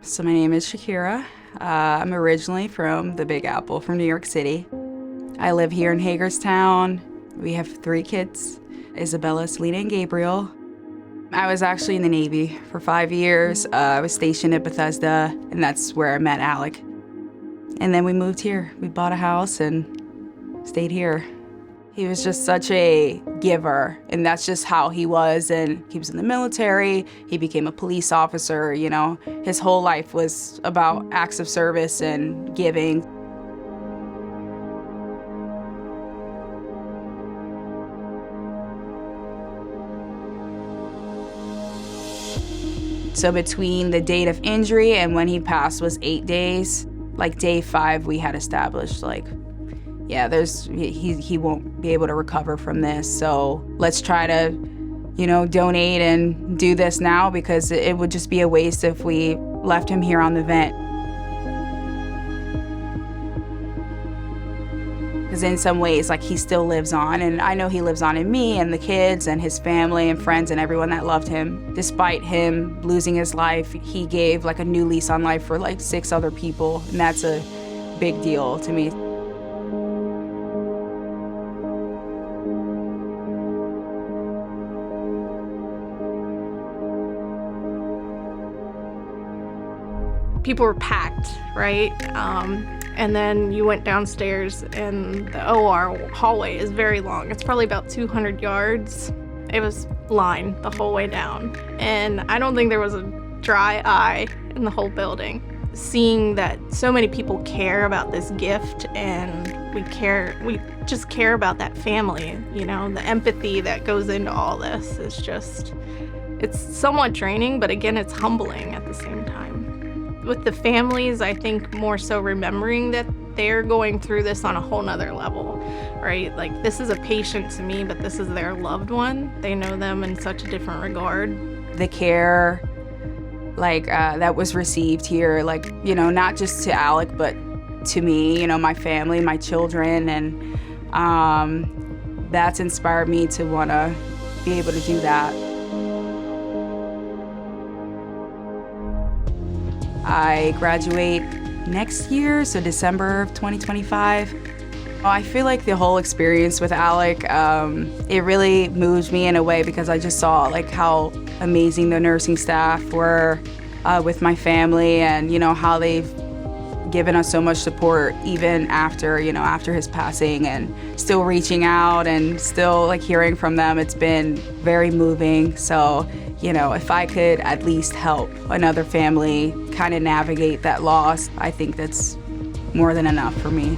So my name is Shakira. I'm originally from the Big Apple, from New York City. I live here in Hagerstown. We have 3 kids, Isabella, Selena, and Gabriel. I was actually in the Navy for 5 years. I was stationed at Bethesda, and that's where I met Alec. And then we moved here. We bought a house and stayed here. He was just such a giver, and that's just how he was. And he was in the military. He became a police officer, you know. His whole life was about acts of service and giving. So between the date of injury and when he passed was 8 days. Like day 5, we had established, like, yeah, he won't be able to recover from this. So let's try to, you know, donate and do this now, because it would just be a waste if we left him here on the vent. Because in some ways, like, he still lives on, and I know he lives on in me and the kids and his family and friends and everyone that loved him. Despite him losing his life, he gave like a new lease on life for like 6 other people, and that's a big deal to me. People were packed, right? And then you went downstairs, and the OR hallway is very long. It's probably about 200 yards. It was lined the whole way down. And I don't think there was a dry eye in the whole building. Seeing that so many people care about this gift, and we just care about that family, you know, the empathy that goes into all this is just, it's somewhat draining, but again, it's humbling at the same time. With the families, I think more so remembering that they're going through this on a whole nother level, right? Like, this is a patient to me, but this is their loved one. They know them in such a different regard. The care, like, that was received here, like, you know, not just to Alec, but to me, you know, my family, my children, and that's inspired me to want to be able to do that. I graduate next year, so December of 2025. I feel like the whole experience with Alec, it really moved me in a way, because I just saw like how amazing the nursing staff were with my family, and you know how they've given us so much support even after, you know, after his passing, and still reaching out and still like hearing from them. It's been very moving. So, you know, if I could at least help another family kind of navigate that loss, I think that's more than enough for me.